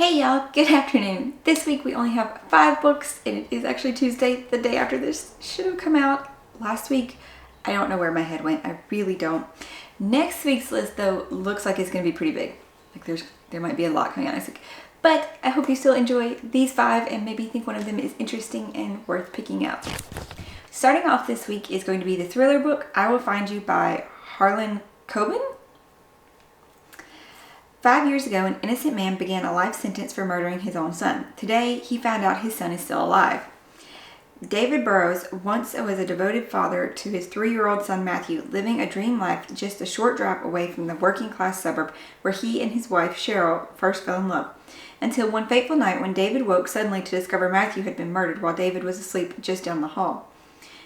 Hey y'all, good afternoon. This week we only have 5 books and it is actually Tuesday, the day after this should have come out last week. I don't know where my head went, I really don't. Next week's list though looks like it's going to be pretty big. Like there might be a lot coming out next week. But I hope you still enjoy these 5 and maybe think one of them is interesting and worth picking out. Starting off this week is going to be the thriller book I Will Find You by Harlan Coben. 5 years ago, an innocent man began a life sentence for murdering his own son. Today, he found out his son is still alive. David Burrows once was a devoted father to his 3-year-old son Matthew, living a dream life just a short drive away from the working-class suburb where he and his wife Cheryl first fell in love. Until one fateful night when David woke suddenly to discover Matthew had been murdered while David was asleep just down the hall.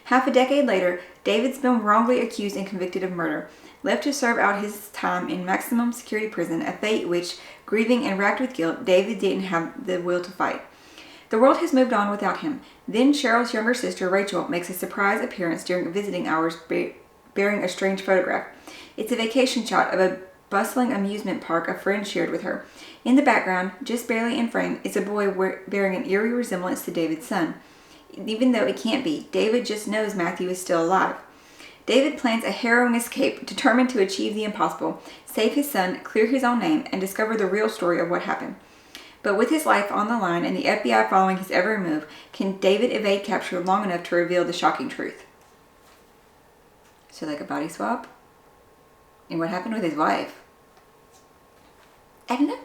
Half a decade later, David's been wrongly accused and convicted of murder. Left to serve out his time in maximum security prison, a fate which, grieving and racked with guilt, David didn't have the will to fight. The world has moved on without him. Then Cheryl's younger sister, Rachel, makes a surprise appearance during visiting hours bearing a strange photograph. It's a vacation shot of a bustling amusement park a friend shared with her. In the background, just barely in frame, is a boy bearing an eerie resemblance to David's son. Even though it can't be, David just knows Matthew is still alive. David plans a harrowing escape, determined to achieve the impossible, save his son, clear his own name, and discover the real story of what happened. But with his life on the line and the FBI following his every move, can David evade capture long enough to reveal the shocking truth? So like a body swap? And what happened with his wife? I don't know.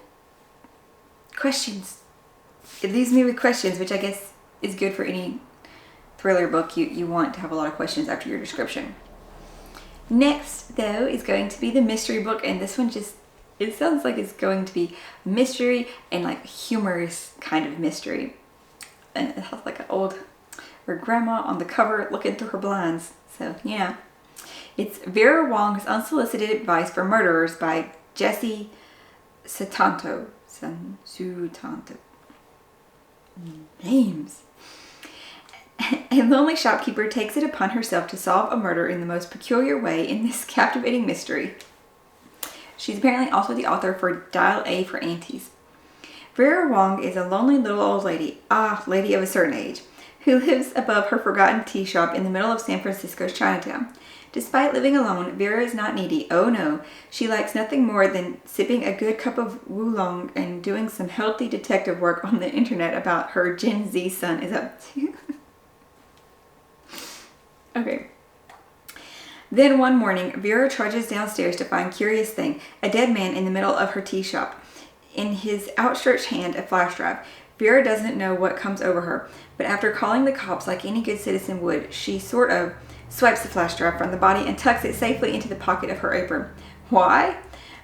Questions. It leaves me with questions, which I guess is good for any thriller book. You want to have a lot of questions after your description. Next, though, is going to be the mystery book, and this one it sounds like it's going to be mystery and like humorous kind of mystery. And it has like her grandma on the cover looking through her blinds. So, yeah. It's Vera Wong's Unsolicited Advice for Murderers by Jesse Sutanto. Names. A lonely shopkeeper takes it upon herself to solve a murder in the most peculiar way in this captivating mystery. She's apparently also the author for Dial A for Aunties. Vera Wong is a lonely little old lady, lady of a certain age, who lives above her forgotten tea shop in the middle of San Francisco's Chinatown. Despite living alone, Vera is not needy. Oh no, she likes nothing more than sipping a good cup of oolong and doing some healthy detective work on the internet about her Gen Z son is up to. Okay. Then one morning, Vera trudges downstairs to find curious thing, a dead man in the middle of her tea shop. In his outstretched hand, a flash drive. Vera doesn't know what comes over her, but after calling the cops like any good citizen would, she sort of swipes the flash drive from the body and tucks it safely into the pocket of her apron. Why?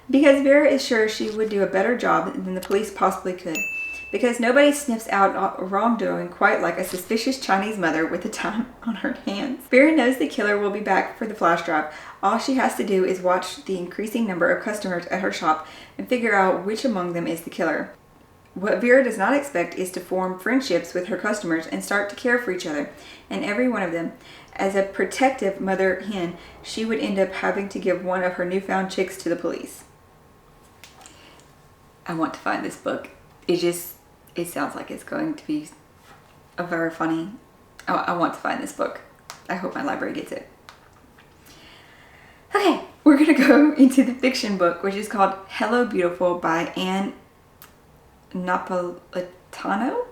Because Vera is sure she would do a better job than the police possibly could. Because nobody sniffs out wrongdoing quite like a suspicious Chinese mother with the time on her hands. Vera knows the killer will be back for the flash drive. All she has to do is watch the increasing number of customers at her shop and figure out which among them is the killer. What Vera does not expect is to form friendships with her customers and start to care for each other, and every one of them. As a protective mother hen, she would end up having to give one of her newfound chicks to the police. I want to find this book. It sounds like it's going to be a very funny. I want to find this book. I hope my library gets it. Okay, we're going to go into the fiction book, which is called Hello Beautiful by Anne Napolitano.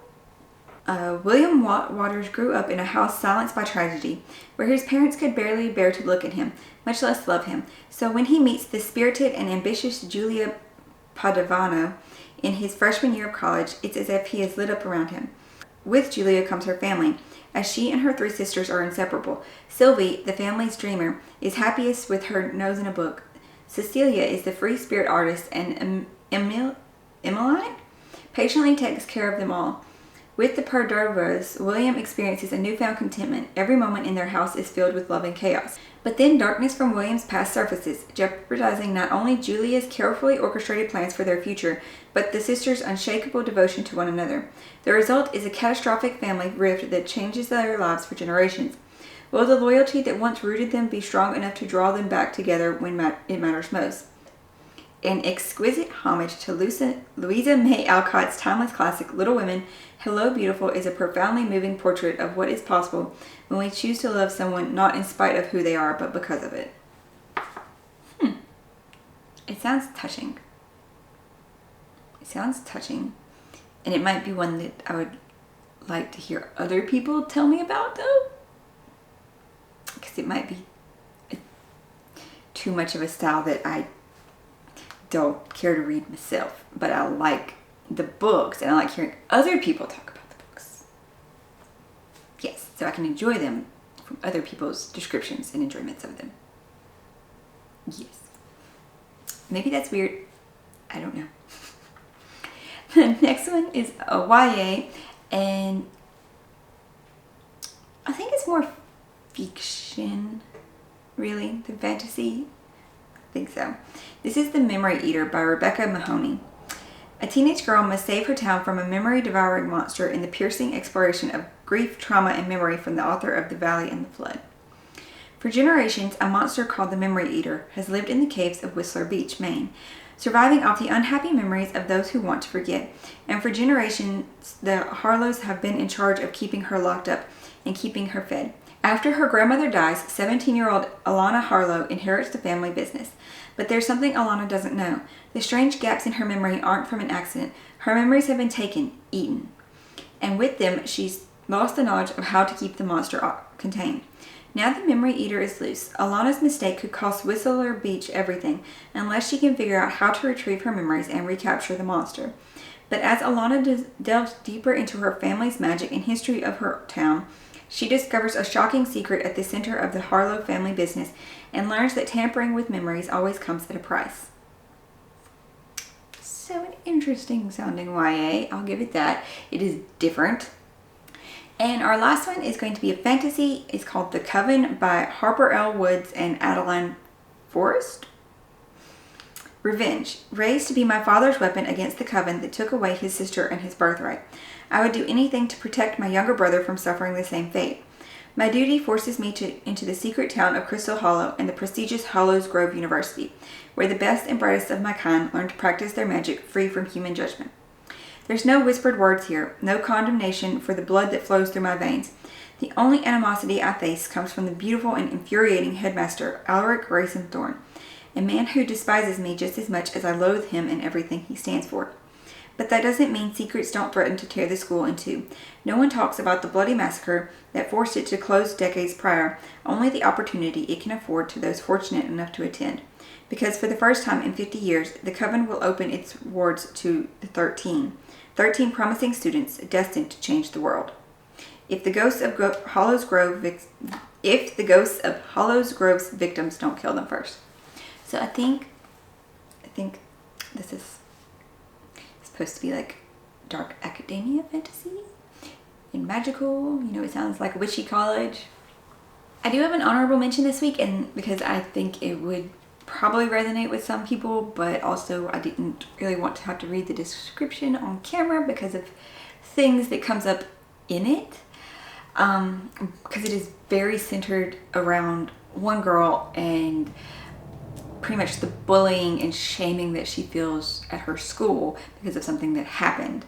William Waters grew up in a house silenced by tragedy, where his parents could barely bear to look at him, much less love him. So when he meets the spirited and ambitious Julia Padovano in his freshman year of college, it's as if he is lit up around him. With Julia comes her family, as she and her 3 sisters are inseparable. Sylvie, the family's dreamer, is happiest with her nose in a book. Cecilia is the free spirit artist, and Emmeline patiently takes care of them all. With the Perdovas, William experiences a newfound contentment. Every moment in their house is filled with love and chaos. But then darkness from William's past surfaces, jeopardizing not only Julia's carefully orchestrated plans for their future, but the sisters' unshakable devotion to one another. The result is a catastrophic family rift that changes their lives for generations. Will the loyalty that once rooted them be strong enough to draw them back together when it matters most? an exquisite homage to Louisa May Alcott's timeless classic, Little Women, Hello Beautiful is a profoundly moving portrait of what is possible when we choose to love someone not in spite of who they are, but because of it. It sounds touching. It sounds touching. And it might be one that I would like to hear other people tell me about, though. Because it might be too much of a style that I don't care to read myself. But I like the books, and I like hearing other people talk about the books. Yes, so I can enjoy them from other people's descriptions and enjoyments of them. Yes. Maybe that's weird. I don't know. The next one is a YA, and I think it's more fiction, really, than fantasy. I think so. This is The Memory Eater by Rebecca Mahoney. A teenage girl must save her town from a memory-devouring monster in the piercing exploration of grief, trauma, and memory from the author of The Valley and the Flood. For generations, a monster called the Memory Eater has lived in the caves of Whistler Beach, Maine, surviving off the unhappy memories of those who want to forget. And for generations, the Harlows have been in charge of keeping her locked up and keeping her fed. After her grandmother dies, 17-year-old Alana Harlow inherits the family business. But there's something Alana doesn't know. The strange gaps in her memory aren't from an accident. Her memories have been taken, eaten. And with them, she's lost the knowledge of how to keep the monster contained. Now the Memory Eater is loose. Alana's mistake could cost Whistler Beach everything, unless she can figure out how to retrieve her memories and recapture the monster. But as Alana delves deeper into her family's magic and history of her town, she discovers a shocking secret at the center of the Harlow family business and learns that tampering with memories always comes at a price. So an interesting sounding YA, I'll give it that. It is different. And our last one is going to be a fantasy. It's called The Coven by Harper L. Woods and Adeline Forrest. Revenge. Raised to be my father's weapon against the coven that took away his sister and his birthright. I would do anything to protect my younger brother from suffering the same fate. My duty forces me into the secret town of Crystal Hollow and the prestigious Hollows Grove University, where the best and brightest of my kind learn to practice their magic free from human judgment. There's no whispered words here, no condemnation for the blood that flows through my veins. The only animosity I face comes from the beautiful and infuriating headmaster, Alaric Grayson Thorne, a man who despises me just as much as I loathe him and everything he stands for. But that doesn't mean secrets don't threaten to tear the school in two. No one talks about the bloody massacre that forced it to close decades prior, only the opportunity it can afford to those fortunate enough to attend. Because for the first time in 50 years, the coven will open its wards to the 13 promising students destined to change the world. If the ghosts of Hollows Grove's victims don't kill them first. So I think this is supposed to be like dark academia fantasy and magical. You know, it sounds like a witchy college. I do have an honorable mention this week, and because I think it would probably resonate with some people, but also I didn't really want to have to read the description on camera because of things that comes up in it, because it is very centered around one girl and pretty much the bullying and shaming that she feels at her school because of something that happened,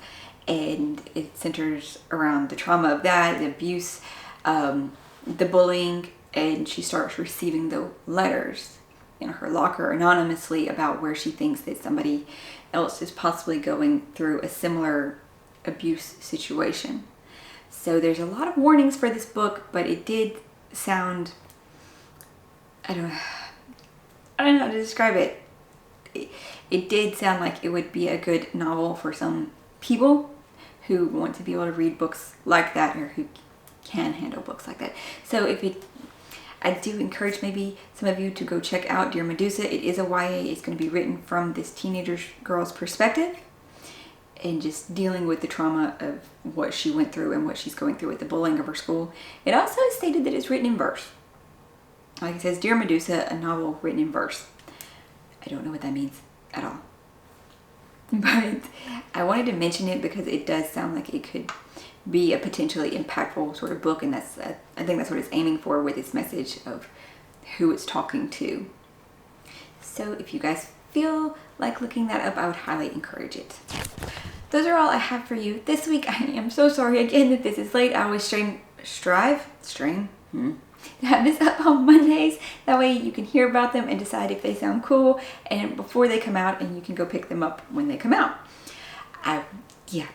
and it centers around the trauma of that, the abuse, the bullying, and she starts receiving the letters in her locker anonymously about where she thinks that somebody else is possibly going through a similar abuse situation. So there's a lot of warnings for this book, but it did sound, I don't know how to describe it. It did sound like it would be a good novel for some people who want to be able to read books like that, or who can handle books like that. So I do encourage maybe some of you to go check out Dear Medusa. It is a YA. It's going to be written from this teenager girl's perspective and just dealing with the trauma of what she went through and what she's going through with the bullying of her school. It also is stated that it's written in verse. Like it says, Dear Medusa, a novel written in verse. I don't know what that means at all. But I wanted to mention it because it does sound like it could be a potentially impactful sort of book, and I think that's what it's aiming for with its message of who it's talking to. So if you guys feel like looking that up, I would highly encourage it. Those are all I have for you this week. I am so sorry again that this is late. I always strive to have this up on Mondays. That way you can hear about them and decide if they sound cool and before they come out, and you can go pick them up when they come out. Yeah.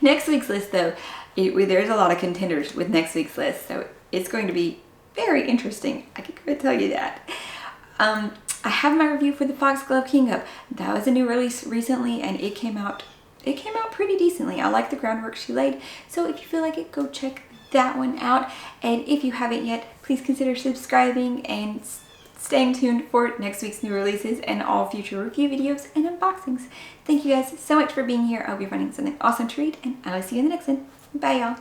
Next week's list though, there's a lot of contenders with next week's list, so it's going to be very interesting. I can go tell you that. I have my review for the Foxglove King up. That was a new release recently, and it came out pretty decently. I like the groundwork she laid, so if you feel like it, go check that one out. And if you haven't yet, please consider subscribing and staying tuned for next week's new releases and all future review videos and unboxings. Thank you guys so much for being here. I hope you're finding something awesome to read, and I will see you in the next one. Bye, y'all.